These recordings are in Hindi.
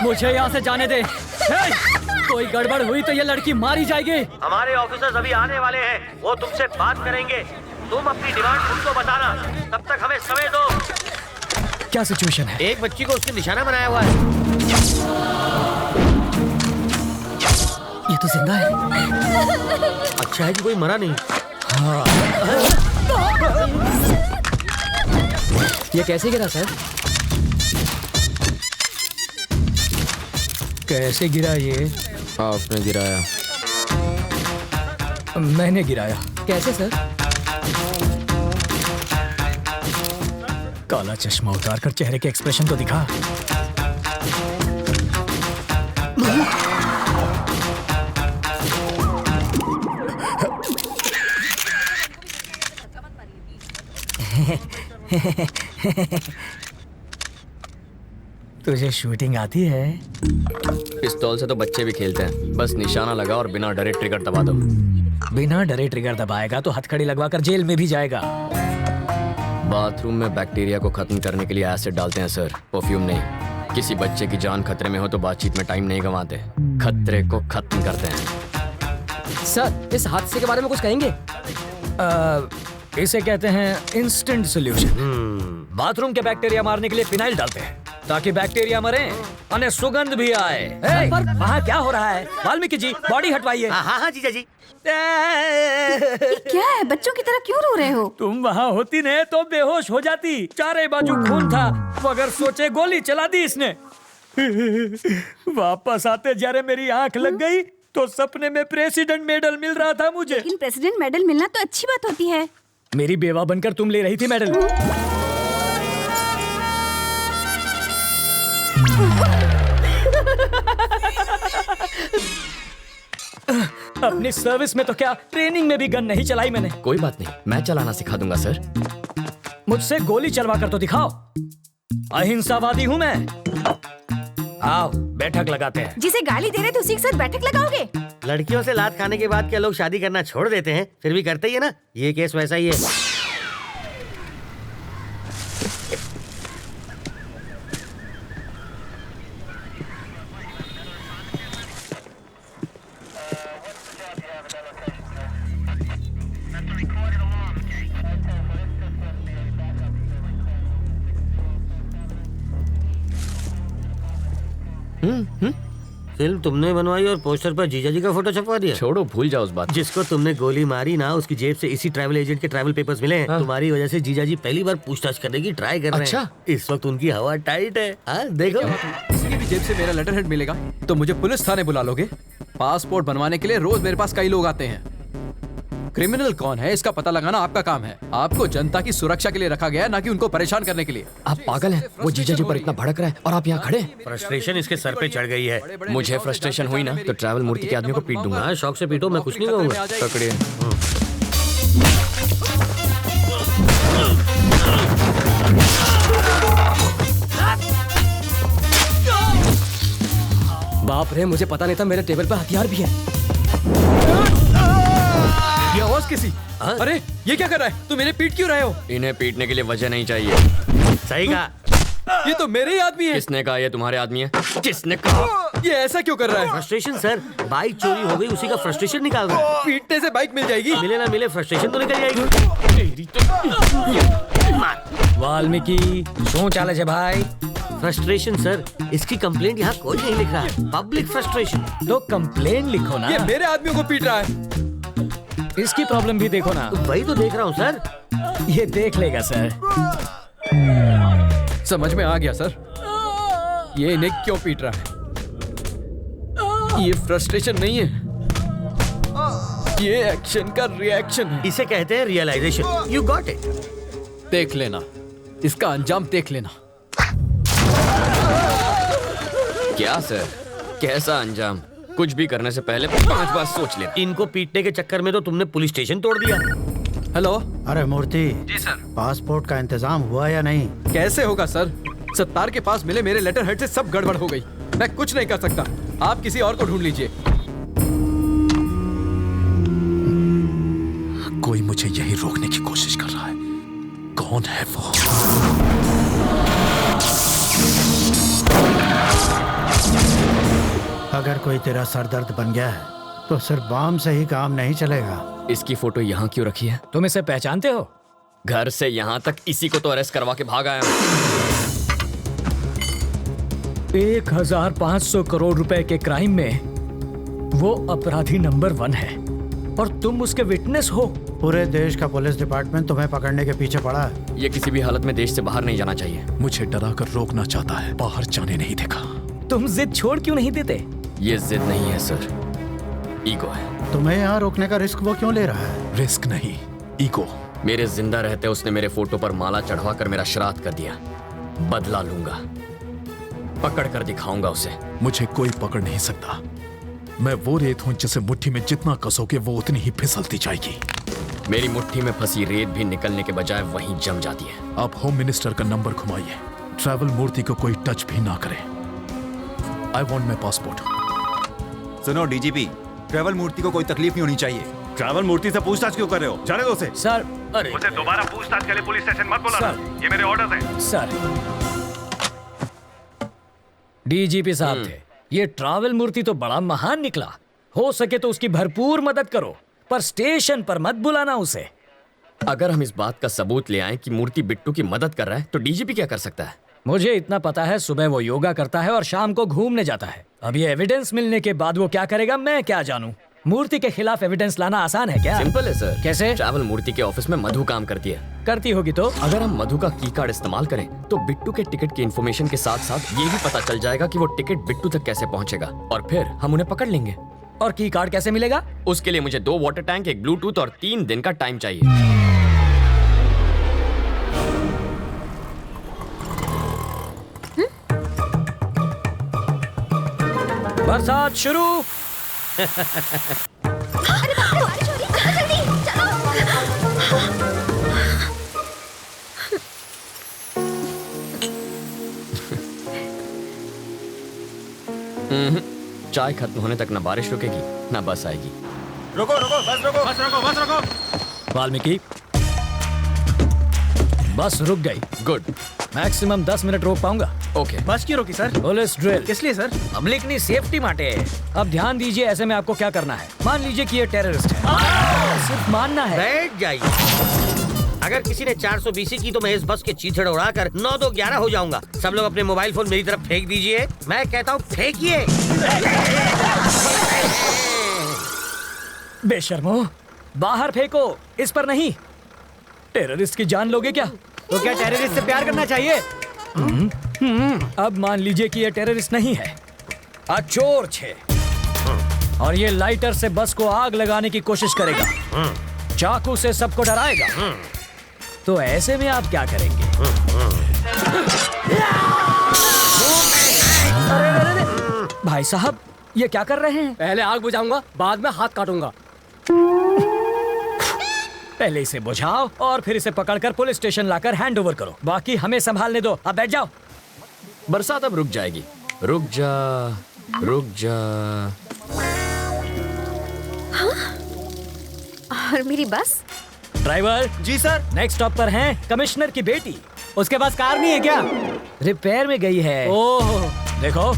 मुझे यहाँ से जाने दे। कोई गड़बड़ हुई तो ये लड़की मारी जाएगी। हमारे ऑफिसर्स अभी आने वाले हैं, वो तुमसे बात करेंगे। तुम अपनी डिमांड उनको बताना, तब तक हमें समय दो। क्या सिचुएशन है? एक बच्ची को उसने निशाना बनाया हुआ है। ये तो जिंदा है। अच्छा है कि कोई मरा नहीं। हाँ। ये कैसे गिरा सर? कैसे गिरा ये? आपने गिराया। मैंने गिराया। कैसे सर? काला चश्मा उतार कर चेहरे के एक्सप्रेशन तो दिखा। तुझे शूटिंग आती है? पिस्तौल से तो बच्चे भी खेलते हैं, बस निशाना लगा और बिना डरे ट्रिगर दबा दो। बिना डरे ट्रिगर दबाएगा तो हथकड़ी लगवाकर जेल में भी जाएगा। बाथरूम में बैक्टीरिया को खत्म करने के लिए एसिड डालते हैं सर, परफ्यूम नहीं। किसी बच्चे की जान खतरे में हो तो बातचीत में टाइम नहीं गंवाते, खतरे को खत्म करते हैं। सर, इस हादसे के बारे में कुछ कहेंगे? इसे कहते हैं इंस्टेंट सॉल्यूशन। बाथरूम के बैक्टीरिया मारने के लिए फिनाइल डालते हैं ताकि बैक्टीरिया मरे और सुगंध भी आए। पर वहाँ क्या हो रहा है? वाल्मीकि जी, बॉडी हटवाइए। हाँ जीजा जी। क्या है? बच्चों की तरह क्यों रो रहे हो? तुम वहाँ होती ने तो बेहोश हो जाती। चारे बाजू खून था, मगर सोचे गोली चला दी इसने। वापस आते जरे मेरी आंख लग गई तो सपने में प्रेसिडेंट मेडल मिल रहा था मुझे। लेकिन प्रेसिडेंट मेडल मिलना तो अच्छी बात होती है। मेरी बेवा बनकर तुम ले रही थी मेडल। अपनी सर्विस में तो क्या, ट्रेनिंग में भी गन नहीं चलाई मैंने। कोई बात नहीं, मैं चलाना सिखा दूंगा सर। मुझसे गोली चलवा कर तो दिखाओ। अहिंसावादी हूँ मैं। आओ बैठक लगाते हैं। जिसे गाली दे रहे थे उसी के साथ बैठक लगाओगे? लड़कियों से लात खाने के बाद क्या लोग शादी करना छोड़ देते हैं? फिर भी करते ही है ना। ये केस वैसा ही है। फिल्म तुमने बनवाई और पोस्टर पर जीजा जी का फोटो छपवा दिया। छोड़ो, भूल जाओ उस बात। जिसको तुमने गोली मारी ना, उसकी जेब से इसी ट्रैवल एजेंट के ट्रैवल पेपर्स मिले हैं। तुम्हारी वजह से जीजा जी पहली बार पूछताछ करने की ट्राई कर रहे हैं। अच्छा? इस वक्त उनकी हवा टाइट है। देखो, किसी की भी जेब से मेरा लेटर हेड मिलेगा तो मुझे पुलिस थाने बुला लोगे? पासपोर्ट बनवाने के लिए रोज मेरे पास कई लोग आते हैं। क्रिमिनल कौन है इसका पता लगाना आपका काम है। आपको जनता की सुरक्षा के लिए रखा गया है, ना कि उनको परेशान करने के लिए। आप पागल हैं? वो जीजा जी पर इतना भड़क रहा है और आप यहाँ खड़े। फ्रस्ट्रेशन इसके सर पे चढ़ गई है। मुझे फ्रस्ट्रेशन हुई ना तो ट्रैवल मूर्ति के आदमी को पीट दूंगा। हाँ, शौक से पीटो, मैं कुछ नहीं कहूँगा। पकड़िए। बाप रे, मुझे पता नहीं था मेरे टेबल पर हथियार भी है। ये आवाज किसी? अरे ये क्या कर रहा है? तुम मेरे पीट क्यों रहे हो? इन्हें पीटने के लिए वजह नहीं चाहिए। सही कहा। ये तो मेरे ही आदमी है। किसने कहा ये तुम्हारे आदमी है? किसने कहा? ये ऐसा क्यों कर रहा है? फ्रस्ट्रेशन सर, बाइक चोरी हो गई, उसी का फ्रस्ट्रेशन निकाल रहा है। पीटने से बाइक मिल जाएगी? मिले ना मिले, फ्रस्ट्रेशन तो निकल जाएगी। वाल्मीकि शो चाले छे भाई? फ्रस्ट्रेशन सर, इसकी कंप्लेंट यहाँ कोई नहीं लिख रहा है। Public frustration. तो कंप्लेन लिखो ना। ये मेरे आदमियों को पीट रहा है। इसकी प्रॉब्लम भी देखो ना। वही तो देख रहा हूँ सर। ये देख लेगा सर। समझ में आ गया सर, ये इन्हें क्यों पीट रहा है। ये फ्रस्ट्रेशन नहीं है, ये एक्शन का रिएक्शन है। इसे कहते हैं रियलाइजेशन। You got it. देख लेना, इसका अंजाम देख लेना। क्या सर, कैसा अंजाम? कुछ भी करने से पहले 5 बार सोच ले। इनको पीटने के चक्कर में तो तुमने पुलिस स्टेशन तोड़ दिया। हेलो। अरे मूर्ति जी सर। पासपोर्ट का इंतजाम हुआ या नहीं? कैसे होगा सर, सत्तार के पास मिले मेरे लेटर हेड से सब गड़बड़ हो गई। मैं कुछ नहीं कर सकता, आप किसी और को ढूंढ लीजिए। कोई मुझे यही रोकने की कोशिश कर रहा है। कौन है वो? अगर कोई तेरा सरदर्द बन गया है तो सिर्फ बाम से ही काम नहीं चलेगा। इसकी फोटो यहाँ क्यों रखी है? तुम इसे पहचानते हो? घर से यहाँ तक इसी को तो अरेस्ट करवा के भाग आया हूँ। 1500 करोड़ रुपए के क्राइम में वो अपराधी नंबर 1 है और तुम उसके विटनेस हो। पूरे देश का पुलिस डिपार्टमेंट तुम्हें पकड़ने के पीछे पड़ा है। ये किसी भी हालत में देश से बाहर नहीं जाना चाहिए। मुझे डरा कर रोकना चाहता है, बाहर जाने नहीं देगा। तुम जिद छोड़ क्यों नहीं देते? ये जिद नहीं है सर, ईगो है। तुम्हें यहाँ रोकने का रिस्क वो क्यों ले रहा है? रिस्क नहीं, ईगो। मेरे जिंदा रहते उसने मेरे फोटो पर माला चढ़वाकर मेरा श्राद्ध कर दिया। बदला लूंगा, पकड़ कर दिखाऊंगा उसे। मुझे कोई पकड़ नहीं सकता। मैं वो रेत हूं जिसे मुट्ठी में जितना कसोगे वो उतनी ही फिसलती जाएगी। मेरी मुट्ठी में फंसी रेत भी निकलने के बजाय वहीं जम जाती है। आप होम मिनिस्टर का नंबर घुमाइए, ट्रैवल मूर्ति को कोई टच भी ना करे। I want my passport. सुनो डीजीपी, ट्रैवल मूर्ति को कोई तकलीफ नहीं होनी चाहिए। ट्रैवल मूर्ति से पूछताछ क्यों कर रहे हो? जाने दो उसे। सर, अरे मुझे दोबारा पूछताछ के लिए पुलिस स्टेशन मत बुलाना। ये मेरे ऑर्डर्स हैं। सर, डीजीपी साहब थे, ये ट्रैवल मूर्ति तो बड़ा महान निकला। हो सके तो उसकी भरपूर मदद करो, पर स्टेशन पर मत बुलाना उसे। अगर हम इस बात का सबूत ले आए कि मूर्ति बिट्टू की मदद कर रहा है तो डीजीपी क्या कर सकता है? मुझे इतना पता है, सुबह वो योगा करता है और शाम को घूमने जाता है। अब ये एविडेंस मिलने के बाद वो क्या करेगा मैं क्या जानूं? मूर्ति के खिलाफ एविडेंस लाना आसान है क्या? सिंपल है सर। कैसे? ट्रैवल मूर्ति के ऑफिस में मधु काम करती है। करती होगी तो? अगर हम मधु का की कार्ड इस्तेमाल करें तो बिट्टू के टिकट की इन्फॉर्मेशन के साथ साथ ये भी पता चल जाएगा कि वो टिकट बिट्टू तक कैसे पहुंचेगा और फिर हम उन्हें पकड़ लेंगे। और की कार्ड कैसे मिलेगा? उसके लिए मुझे 2 वाटर टैंक, एक ब्लूटूथ और 3 दिन का टाइम चाहिए। बरसात शुरू। अरे बाप रे, बारिश हो रही है, जल्दी चलो। चाय खत्म होने तक ना बारिश रुकेगी ना बस आएगी। रोको रोको, बस रोको, बस रोको, बस रोको। वाल्मीकि, बस रुक गई। गुड। मैक्सिमम 10 मिनट रोक पाऊंगा। ओके। बस क्यों रोकी सर? Police drill. किस लिए सर? पब्लिक की सेफ्टी माटे। अब ध्यान दीजिए, ऐसे में आपको क्या करना है। मान लीजिए कि ये टेररिस्ट है, सिर्फ मानना है। बैठ जाइए। अगर किसी ने 420 की तो मैं इस बस के चीथड़ उड़ाकर 9 2 11 हो जाऊंगा। सब लोग अपने मोबाइल फोन मेरी तरफ फेंक दीजिए। मैं कहता हूँ फेंकिए। बेशर्मो, बाहर फेंको, इस पर नहीं। टेररिस्ट की जान लोगे क्या? तो क्या टेररिस्ट से प्यार करना चाहिए? अब मान लीजिए कि ये टेररिस्ट नहीं है, चोर छे, और ये लाइटर से बस को आग लगाने की कोशिश करेगा, चाकू से सबको डराएगा। तो ऐसे में आप क्या करेंगे? अरे, भाई साहब, ये क्या कर रहे हैं? पहले आग बुझाऊंगा, बाद में हाथ काटूंगा। पहले इसे बुझाओ और फिर इसे पकड़कर पुलिस स्टेशन लाकर हैंड ओवर करो। बाकी हमें संभालने दो। अब बैठ जाओ। बरसात अब रुक जाएगी। रुक जा, रुक जा। हाँ? और मेरी बस? ड्राइवर जी सर। नेक्स्ट स्टॉप पर हैं कमिश्नर की बेटी। उसके पास कार नहीं है क्या? रिपेयर में गई है। ओह, देखो,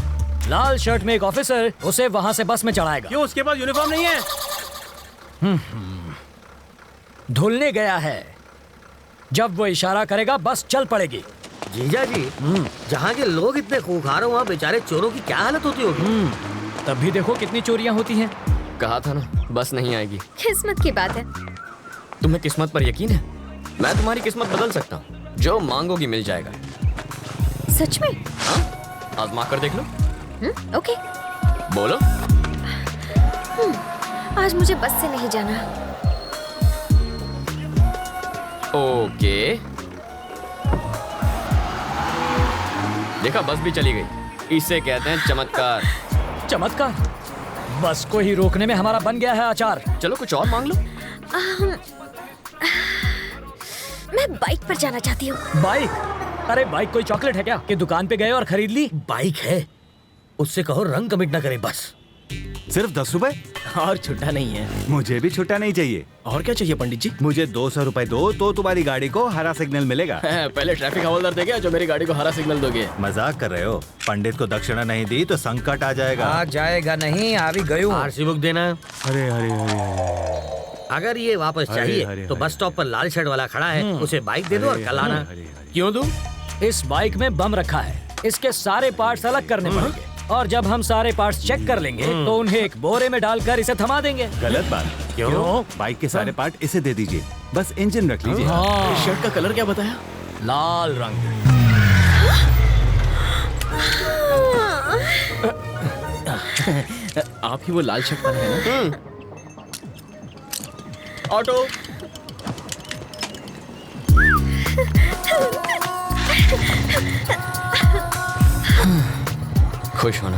लाल शर्ट में एक ऑफिसर उसे वहां से बस में चढ़ाएगा। क्यों, उसके पास यूनिफॉर्म नहीं है? धुलने गया है। जब वो इशारा करेगा बस चल पड़ेगी। जीजा जी, जहाँ के लोग इतने खूंखार हो वहाँ बेचारे चोरों की क्या हालत होती होगी? तब भी देखो कितनी चोरियां होती हैं। कहा था ना, बस नहीं आएगी। किस्मत की बात है। तुम्हें किस्मत पर यकीन है? मैं तुम्हारी किस्मत बदल सकता हूँ। जो मांगोगी मिल जाएगा। सच में? हाँ, आजमा कर देख लो। ओके। बोलो। आज मुझे बस से नहीं जाना। ओके। देखा, बस भी चली गई। इसे कहते हैं चमत्कार। चमत्कार? बस को ही रोकने में हमारा बन गया है अचार। चलो कुछ और मांग लो। मैं बाइक पर जाना चाहती हूँ। बाइक? अरे बाइक कोई चॉकलेट है क्या कि दुकान पे गए और खरीद ली? बाइक है, उससे कहो रंग कमिट ना करे बस। सिर्फ 10 रुपए? और छुट्टा नहीं है। मुझे भी छुट्टा नहीं चाहिए। और क्या चाहिए पंडित जी? मुझे 200 रुपए दो तो तुम्हारी गाड़ी को हरा सिग्नल मिलेगा। पहले ट्रैफिक हवलदार देगा जो मेरी गाड़ी को हरा सिग्नल दोगे। मजाक कर रहे हो? पंडित को दक्षिणा नहीं दी तो संकट आ जाएगा। आ जाएगा नहीं, आ भी गई हूँ। आरसी बुक देना। अरे अरे अरे अगर ये वापस चाहिए अरे, तो अरे, बस स्टॉप पर लाल शर्ट वाला खड़ा है, उसे बाइक दे दो और कल आना। क्यों दूं? इस बाइक में बम रखा है, इसके सारे पार्ट्स अलग करने पड़ेंगे और जब हम सारे पार्ट्स चेक कर लेंगे तो उन्हें एक बोरे में डालकर इसे थमा देंगे। गलत बात। क्यों? बाइक के सारे पार्ट इसे दे दीजिए, बस इंजन रख लीजिए। शर्ट का कलर क्या बताया? लाल रंग। आप ही वो लाल शर्ट वाले हैं ना? ऑटो। खुश होना।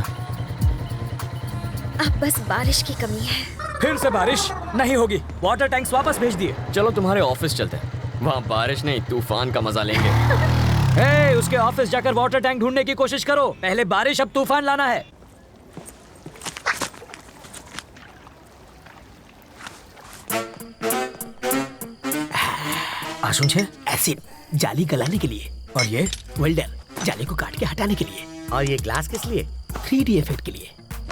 अब बस बारिश की कमी है। फिर से बारिश नहीं होगी, वाटर टैंक्स वापस भेज दिए। चलो तुम्हारे ऑफिस चलते हैं, वहाँ बारिश नहीं तूफान का मजा लेंगे। हे, उसके ऑफिस जाकर वाटर टैंक ढूंढने की कोशिश करो। पहले बारिश अब तूफान लाना है। आशुन छे एसिड जाली गलाने के लिए, और ये वेल्डर जाली को काट के हटाने के लिए, और ये ग्लास किस लिए? 3D इफेक्ट के लिए,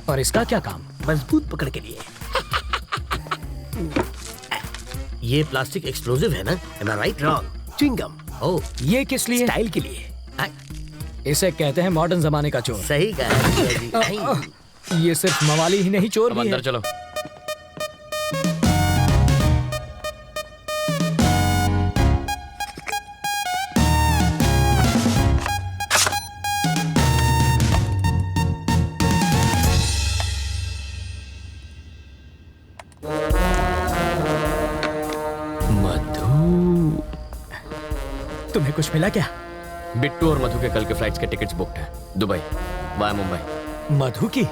और इसका क्या काम? मजबूत पकड़ के लिए। ये प्लास्टिक एक्सप्लोजिव है ना? Am I right? Wrong. Chewing gum. Oh, ये किस लिए? स्टाइल के लिए। इसे कहते हैं मॉडर्न जमाने का चोर। सही कहा। ये सिर्फ मवाली ही नहीं, चोर अब भी है। अंदर चलो। तुम्हें कुछ मिला क्या? बिट्टू और मधु के कल के फ्लाइट्स के टिकट्स बुक्ड हैं, दुबई वाया मुंबई। मधु की?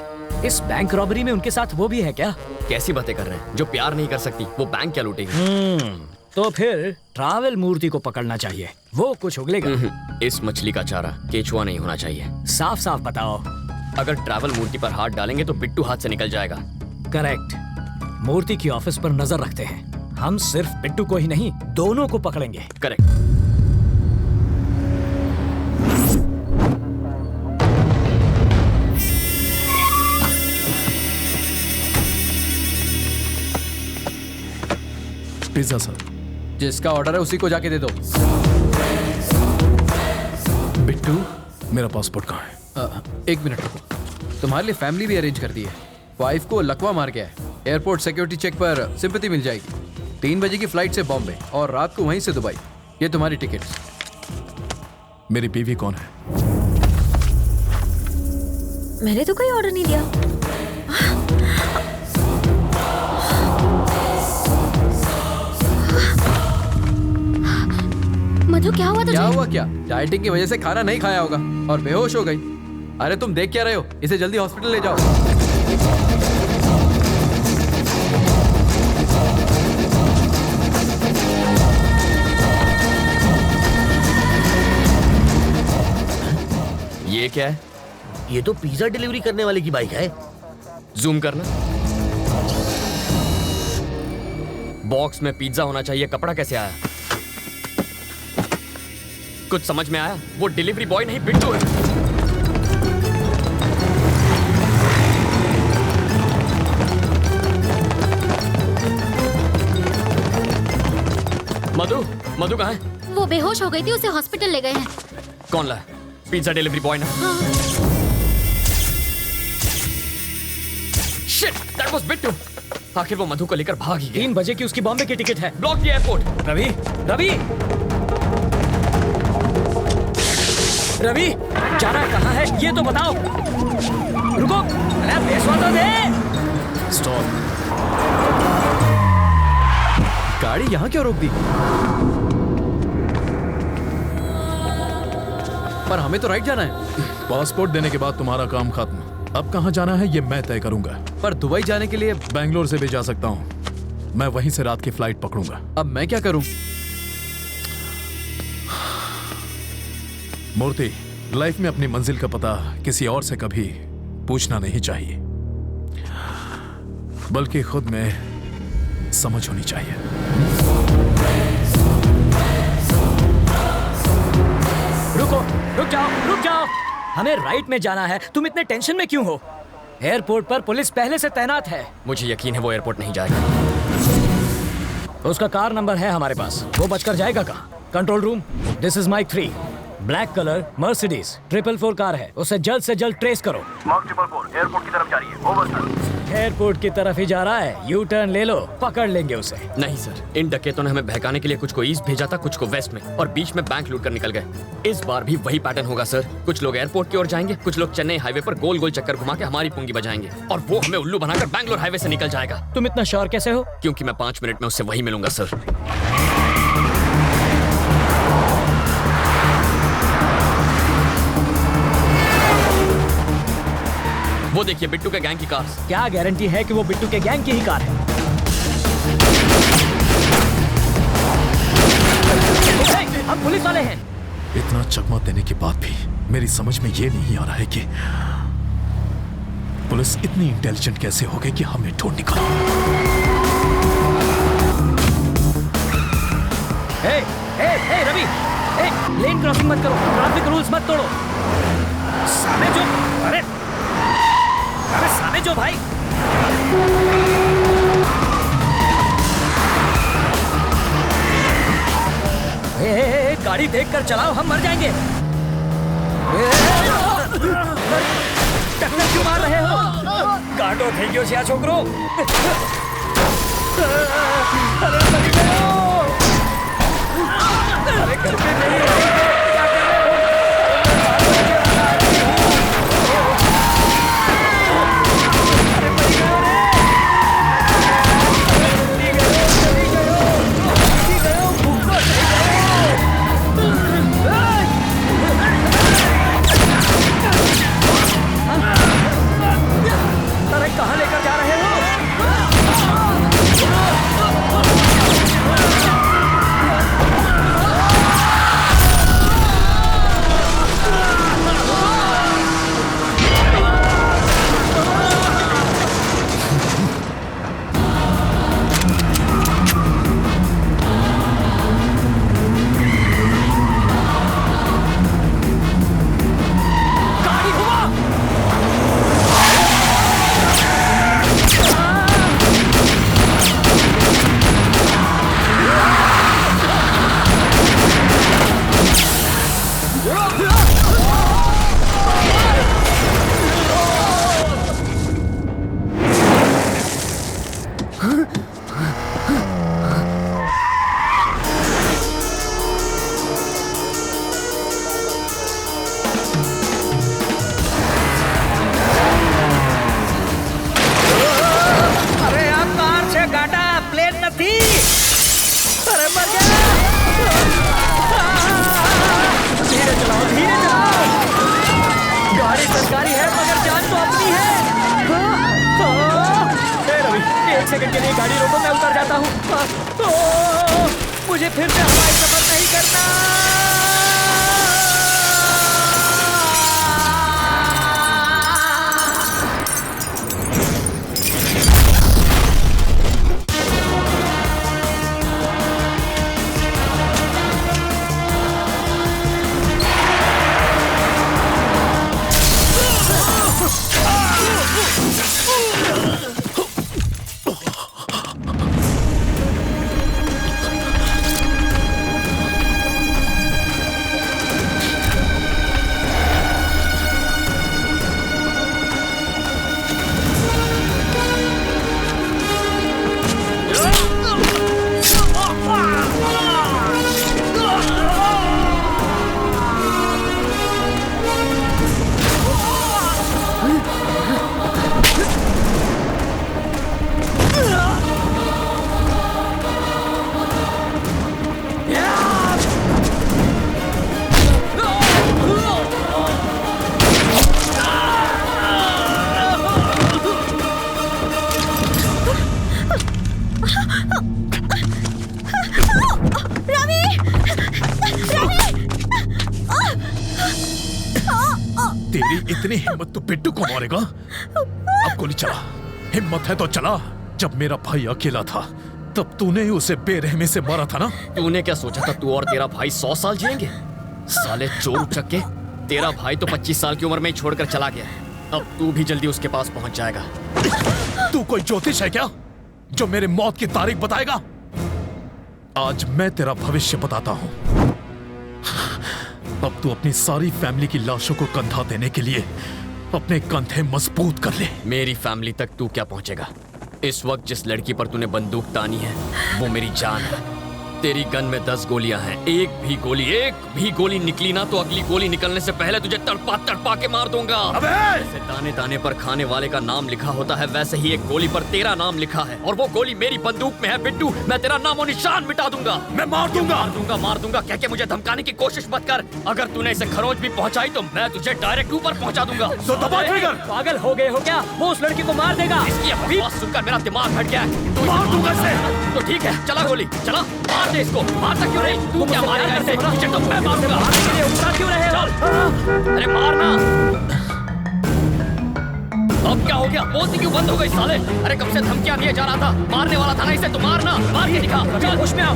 इस बैंक रॉबरी में उनके साथ वो भी है क्या? कैसी बातें कर रहे हैं? जो प्यार नहीं कर सकती वो बैंक क्या लूटेगी? तो फिर ट्रैवल मूर्ति को पकड़ना चाहिए, वो कुछ उगलेगा। इस मछली का चारा केचुआ नहीं होना चाहिए। साफ साफ बताओ। अगर ट्रैवल मूर्ति पर हाथ डालेंगे तो बिट्टू हाथ से निकल जाएगा। करेक्ट। मूर्ति की ऑफिस पर नजर रखते हैं। हम सिर्फ बिट्टू को ही नहीं, दोनों को पकड़ेंगे। करेक्ट। Pizza sir. जिसका ऑर्डर है उसी को जाके दे दो। बिट्टू, मेरा पासपोर्ट कहाँ है? एक मिनट रुको, तुम्हारे लिए फैमिली भी अरेंज कर दी है। वाइफ को लकवा मार गया है, एयरपोर्ट सिक्योरिटी चेक पर सिंपैथी मिल जाएगी। 3 बजे की फ्लाइट से बॉम्बे और रात को वहीं से दुबई। ये तुम्हारी टिकट्स। मेरी बीवी कौन है? मैंने तो कोई ऑर्डर नहीं दिया। मधु, क्या हुआ तुझे? क्या हुआ क्या? डाइटिंग की वजह से खाना नहीं खाया होगा और बेहोश हो गई। अरे तुम देख क्या रहे हो? इसे जल्दी हॉस्पिटल ले जाओ। ये क्या है? ये तो पिज्जा डिलीवरी करने वाले की बाइक है। जूम करना। बॉक्स में पिज्जा होना चाहिए, कपड़ा कैसे आया? कुछ समझ में आया? वो डिलीवरी बॉय नहीं बिट्टू है। मधु, मधु कहाँ है? वो बेहोश हो गई थी, उसे हॉस्पिटल ले गए हैं। कौन लाया? पिज्जा डिलीवरी बॉय ना? Shit, that was Bittu. आखिर वो मधु को लेकर भाग ही गया। 3 बजे की उसकी बॉम्बे की टिकट है। Block the airport. Ravi, Ravi, Ravi, जाना कहाँ है ये तो बताओ। रुको, अरे पेशवा तो दे। स्टॉप। गाड़ी यहाँ क्यों रोक दी? पर हमें तो राइट जाना है। पासपोर्ट देने के बाद तुम्हारा काम खत्म। अब कहाँ जाना है ये मैं तय करूंगा। पर दुबई जाने के लिए बैंगलोर से भी जा सकता हूँ। मैं वहीं से रात की फ्लाइट पकड़ूंगा। अब मैं क्या करूं? मूर्ति, लाइफ में अपनी मंजिल का पता किसी और से कभी पूछना नहीं चाहिए। बल्कि खुद में समझ होनी चाहिए। रुक जाओ। हमें राइट में जाना है, तुम इतने टेंशन में क्यों हो? एयरपोर्ट पर पुलिस पहले से तैनात है। मुझे यकीन है वो एयरपोर्ट नहीं जाएगा। उसका कार नंबर है हमारे पास, वो बचकर जाएगा कहाँ? Control room, this is Mike 3, black colour Mercedes 444 car है, उसे जल्द से जल्द ट्रेस करो। मार्क 444 एयरपोर्ट की तरफ जा रही है, ओवर सर। एयरपोर्ट की तरफ ही जा रहा है, यू टर्न ले लो, पकड़ लेंगे उसे। नहीं सर, इन डकैतों ने हमें बहकाने के लिए कुछ को ईस्ट भेजा था, कुछ को वेस्ट में, और बीच में बैंक लूट कर निकल गए। इस बार भी वही पैटर्न होगा सर। कुछ लोग एयरपोर्ट की ओर जाएंगे, कुछ लोग चेन्नई हाईवे पर गोल गोल चक्कर घुमा के हमारी पूंगी बजाएंगे, और वो हमें उल्लू बनाकर बैंगलोर हाईवे से निकल जाएगा। तुम इतना श्योर कैसे हो? क्योंकि मैं 5 मिनट में उससे वही मिलूंगा सर। वो देखिए बिट्टू के गैंग की कार। क्या गारंटी है कि वो बिट्टू के गैंग की ही कार है? हम पुलिस वाले हैं। इतना चकमा देने के बाद भी मेरी समझ में ये नहीं आ रहा है कि पुलिस इतनी इंटेलिजेंट कैसे हो गई कि हमें ढूंढ निकाला। हे रवि, लेन क्रॉसिंग मत करो, ट्रैफिक रूल्स मत तोड़ो। सामने जो, अरे सामने जो भाई। गाड़ी देखकर चलाओ, हम मर जाएंगे। टक्कर क्यों मार रहे हो? काटो થઈ ગયો છે આ છોકરો। अरे मर गयो। अरे घर पे नहीं है, क्या कर रहे हो? अरे मर गयो रे। चली गयो, भूखो चली गयो। अरे कहाँ लेकर जा रहे हो? सेकंड के लिए गाड़ी रोको, मैं उतर जाता हूँ। मुझे फिर से हवाई सफर नहीं करना। तेरी इतनी हिम्मत तो बिट्टू को मारेगा? अब गोली चला, हिम्मत है तो चला। जब मेरा भाई अकेला था तब तूने ही उसे बेरहमी से मारा था ना। तूने क्या सोचा था तू और तेरा भाई 100 साल जिएंगे? साले चोर उचक्के, तेरा भाई तो 25 साल की उम्र में ही छोड़कर चला गया। अब तू भी जल्दी उसके पास पहुंच जाएगा। तू कोई ज्योतिष है क्या जो मेरे मौत की तारीख बताएगा? आज मैं तेरा भविष्य बताता हूं। अब तू अपनी सारी फैमिली की लाशों को कंधा देने के लिए अपने कंधे मजबूत कर ले। मेरी फैमिली तक तू क्या पहुंचेगा? इस वक्त जिस लड़की पर तूने बंदूक तानी है वो मेरी जान है। तेरी गन में 10 गोलियां हैं। एक भी गोली निकली ना तो अगली गोली निकलने से पहले तुझे तड़पा के मार दूंगा। जैसे दाने दाने पर खाने वाले का नाम लिखा होता है वैसे ही एक गोली पर तेरा नाम लिखा है, और वो गोली मेरी बंदूक में है। बिट्टू, मैं तेरा नामो निशान मिटा दूंगा। मैं मार दूंगा कह के मुझे धमकाने की कोशिश मत कर। अगर तूने इसे खरोच भी पहुंचाई तो मैं तुझे डायरेक्ट ऊपर पहुंचा दूंगा। तो दबा ट्रिगर। पागल हो गए हो क्या? वो उस लड़की को मार देगा। इसकी आवाज सुनकर मेरा दिमाग हट गया है। तू मार दूंगा इसे। तो ठीक है, चला गोली चला, मार दे इसको। मारता क्यों नहीं? तू क्या मारेगा इसे? तुझे तो मैं मारूंगा। मारने के लिए उतरा क्यों रहे हो? अरे मारना। अब क्या हो गया? बोलती क्यों बंद हो गई साले? अरे कब से धमकियां दिए जा रहा था, मारने वाला था ना इसे, तो मारना, मार के दिखा। चल होश में आओ।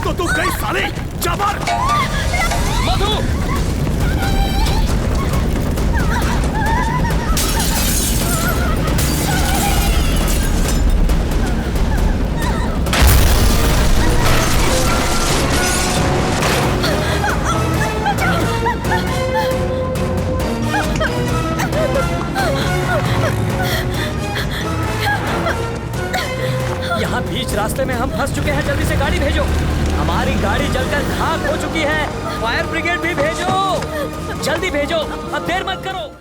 तो तू गई साले, जा मार। मधु, यहाँ बीच रास्ते में हम फंस चुके हैं। जल्दी से गाड़ी भेजो। हमारी गाड़ी जलकर खाक हो चुकी है। फायर ब्रिगेड भी भेजो, जल्दी भेजो, अब देर मत करो।